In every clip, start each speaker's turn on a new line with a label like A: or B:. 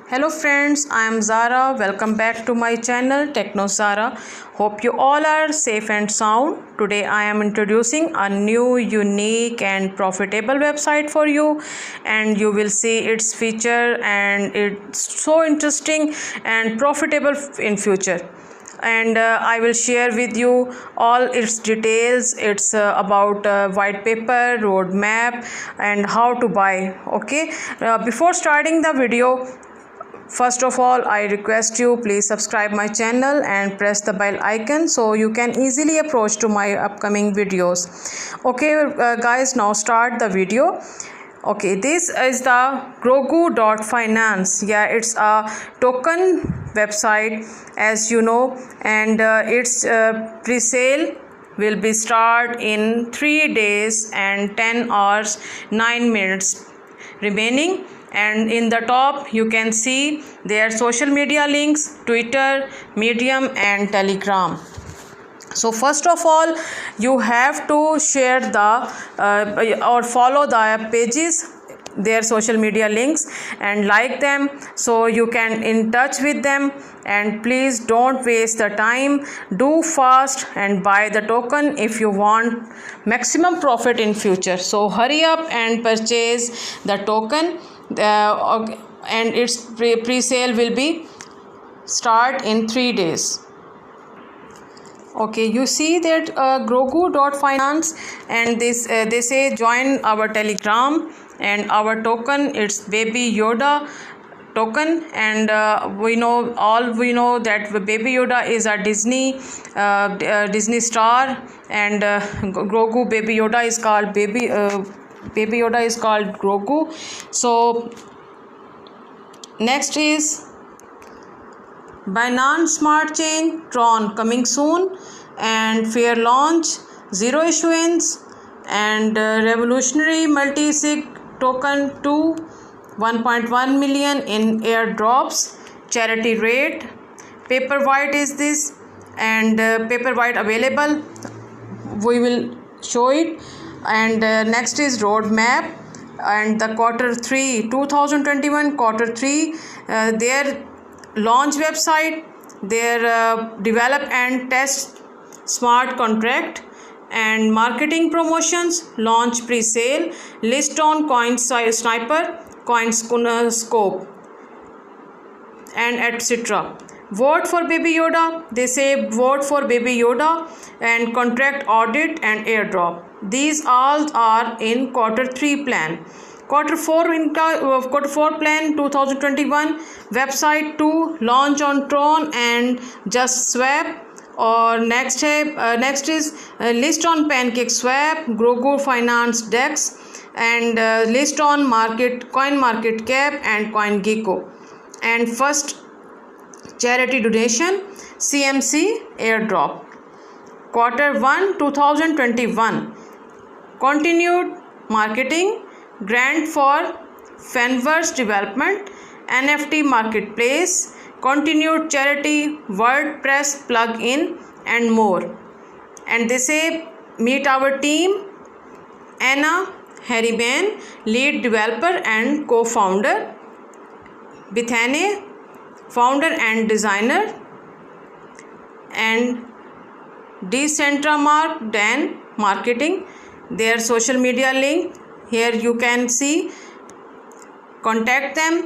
A: Hello friends, I am Zara. Welcome back to my channel Techno Zara. Hope you all are safe and sound. Today I am introducing a new, unique and profitable website for you, and you will see its feature, and it's so interesting and profitable in future. And I will share with you all its details. It's about white paper, roadmap, and how to buy. Okay, before starting the video, first of all, I request you please subscribe my channel and press the bell icon so you can easily approach to my upcoming videos. Okay, guys, now start the video. Okay, this is the Grogu.finance. Yeah, it's a token website, as you know, and its pre-sale will be start in 3 days and 10 hours 9 minutes remaining. And in the top you can see their social media links: Twitter, Medium and Telegram. So first of all, you have to share the or follow the pages, their social media links, and like them so you can in touch with them. And please don't waste the time, do fast and buy the token if you want maximum profit in future. So hurry up and purchase the token, and its pre-sale will be start in 3 days. Okay, you see that Grogu.finance, and this they say join our Telegram, and our token it's Baby Yoda token. And we know that Baby Yoda is a Disney star, and Grogu Baby Yoda is called Baby Yoda is called Grogu. So next is Binance Smart Chain Tron coming soon, and fair launch, zero issuance, and revolutionary multi-sig token to 1.1 million in airdrops. Charity rate, Paperwhite is this, and Paperwhite available, we will show it. And next is roadmap, and the Q3 2021 Q3 their launch website, their develop and test smart contract, and marketing promotions, launch pre-sale, list on Coinsniper, Coinscope, and etc. Vote for Baby Yoda, they say vote for Baby Yoda, and contract audit and airdrop. These all are in Q3 plan. Q4 plan 2021 website to launch on Tron and Just Swap. Or next is list on PancakeSwap, Grogu Finance Dex, and list on CoinMarketCap and CoinGecko. And first charity donation, CMC airdrop. Q1 2021 continued marketing, grant for Fanverse development, NFT marketplace, continued charity, WordPress plugin, and more. And they say meet our team: Anna Harriban, lead developer and co-founder; Bethany, founder and designer; and Decentramark Dan, marketing. Their social media link here you can see. Contact them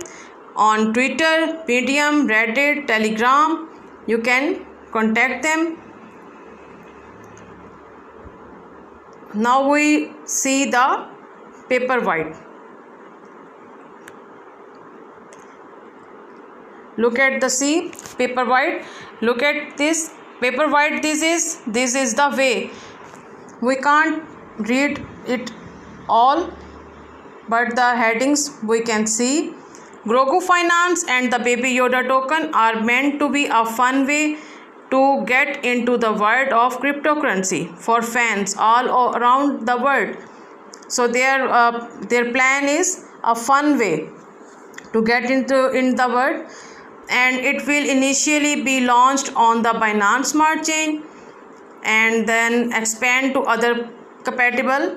A: on Twitter, Medium, Reddit, Telegram. You can contact them. Now we see the Paperwhite. Look at the Paperwhite. Look at this Paperwhite. This is the way. We can't read it all, but the headings we can see. Grogu Finance and the Baby Yoda token are meant to be a fun way to get into the world of cryptocurrency for fans all around the world. So their plan is a fun way to get in the world, and it will initially be launched on the Binance Smart Chain and then expand to other compatible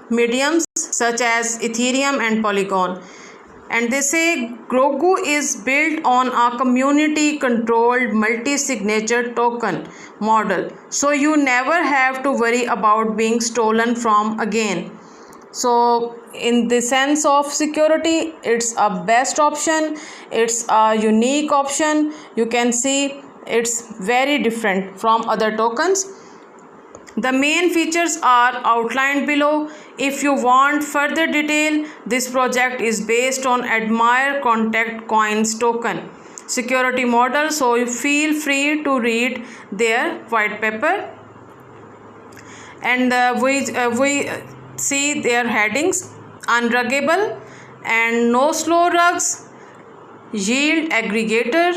A: mediums such as Ethereum and Polygon. and they say Grogu is built on a community controlled multi-signature token model, so you never have to worry about being stolen from again. So in the sense of security, it's a best option, it's a unique option. You can see it's very different from other tokens. The main features are outlined below. If you want further detail, this project is based on Admire Contact Coins token security model, so you feel free to read their white paper. And we see their headings: unruggable and no slow rugs, yield aggregator,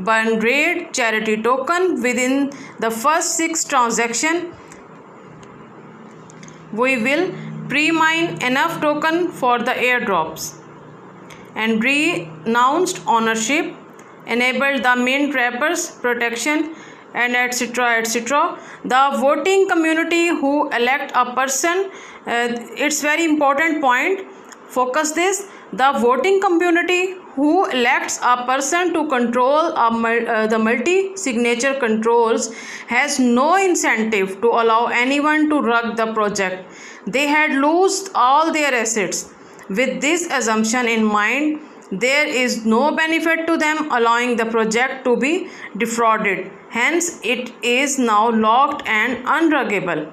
A: burn rate, charity token. Within the first 6 transactions, we will pre-mine enough token for the airdrops, and renounced ownership, enabled the mint wrappers protection, and etc. etc. The voting community who elect a person, it's very important point, focus this. The voting community who elects a person to control the multi-signature controls has no incentive to allow anyone to rug the project. They had lost all their assets. With this assumption in mind, there is no benefit to them allowing the project to be defrauded. Hence, it is now locked and unruggable.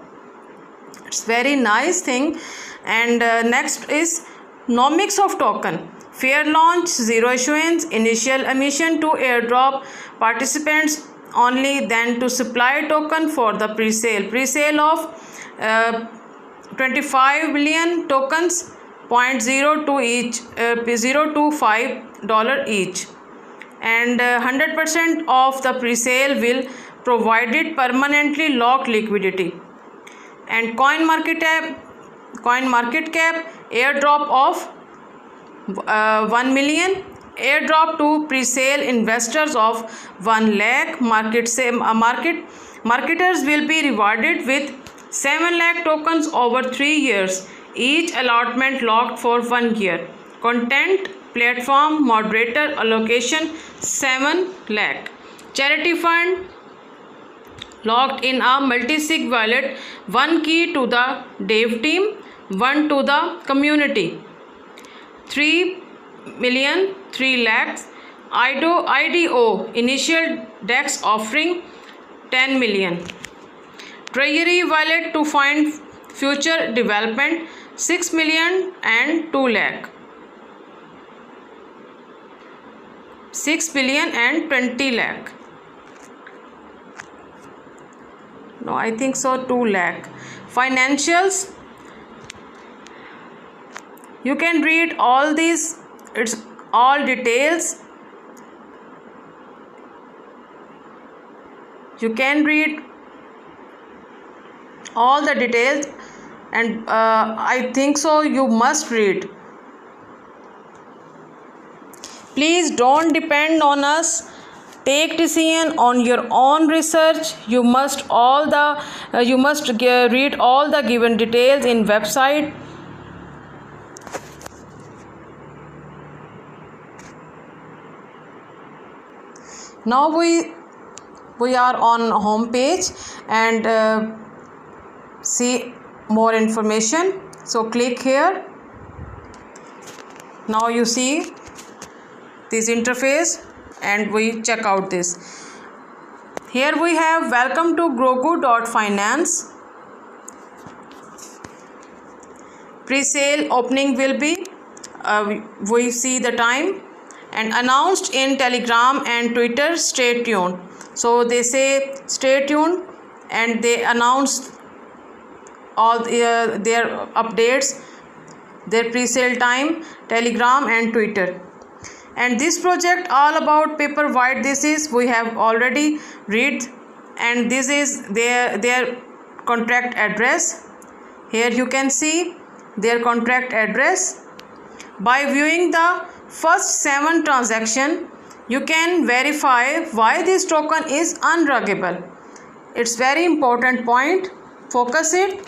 A: It's very nice thing. And next is nomics of token. Fair launch, zero issuance, initial emission to airdrop participants only, then to supply token for the pre-sale of 25 billion tokens, 0.02 each, $0.25 each, and 100% of the pre-sale will provided permanently locked liquidity. And coin market cap airdrop of 1 million, airdrop to pre-sale investors of 1 lakh. Marketers will be rewarded with 7 lakh tokens over 3 years, each allotment locked for 1 year. Content platform moderator allocation 7 lakh. Charity fund locked in a multi-sig wallet, 1 key to the dev team, 1 to the community. 3 million 3 lakhs. IDO initial DEX offering 10 million. Treasury wallet to find future development 6 million and 2 lakh. 6 billion and 20 lakh. No, I think so, 2 lakh. Financials, you can read all these, it's all details. You can read all the details, and I think so you must read. Please don't depend on us. Take decision on your own research. You must read all the given details in website. Now we are on home page and see more information. So click here. Now you see this interface and we check out this. Here we have welcome to Grogu.finance. Pre-sale opening will be we see the time and announced in Telegram and Twitter. Stay tuned. So they say stay tuned and they announced all their updates, their pre-sale time, Telegram and Twitter. And this project all about Paperwhite. This is we have already read, and this is their contract address. Here you can see their contract address. By viewing the first 7 transactions, you can verify why this token is unruggable. It's very important point. Focus it.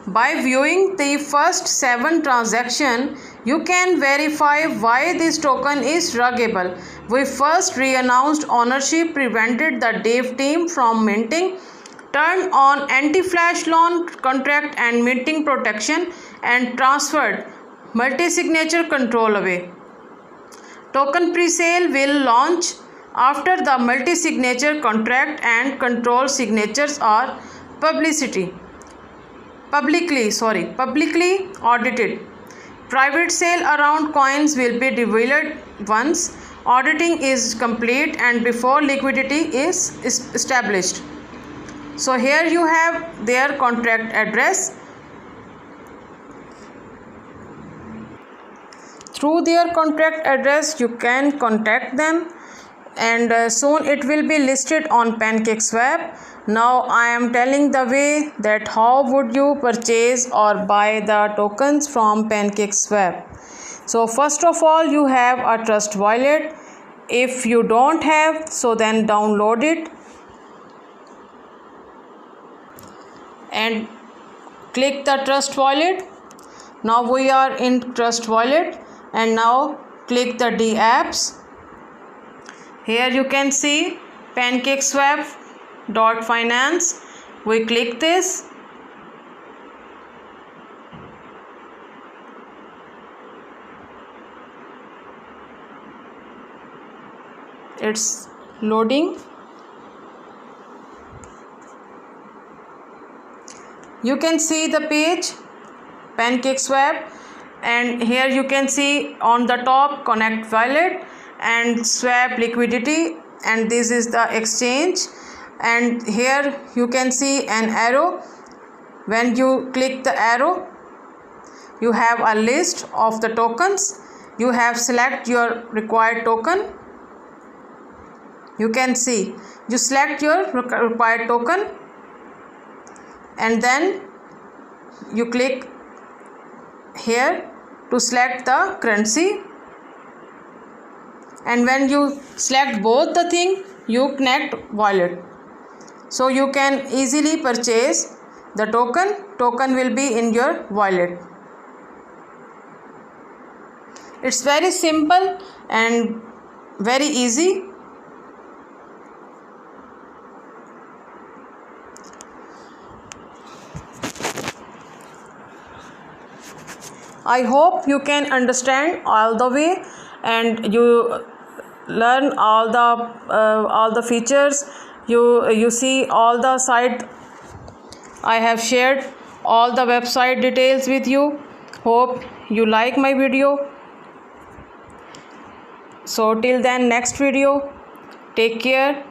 A: By viewing the first 7 transactions, You can verify why this token is ruggable. We first re-announced ownership, prevented the dev team from minting, turned on anti-flash loan contract and minting protection, and transferred multi-signature control away. Token pre-sale will launch after the multi-signature contract and control signatures are publicly audited. Private sale around coins will be revealed once auditing is complete and before liquidity is established. So here you have their contract address. Through their contract address you can contact them, and soon it will be listed on PancakeSwap. Now I am telling the way that how would you purchase or buy the tokens from PancakeSwap. So first of all, you have a Trust Wallet. If you don't have, so then download it and click the Trust Wallet. Now we are in Trust Wallet, and now click the D apps. Here you can see PancakeSwap.finance. We click this. It's loading. You can see the page PancakeSwap, and here you can see on the top Connect Wallet and Swap Liquidity, and this is the exchange, and here you can see an arrow. When you click the arrow, you have a list of the tokens. You have select your required token. You can see you select your required token, and then you click here to select the currency, and when you select both the thing, you connect wallet, so you can easily purchase the token will be in your wallet. It's very simple and very easy. I hope you can understand all the way and you learn all the features. You see all the site. I have shared all the website details with you. Hope you like my video. So till then, next video. Take care.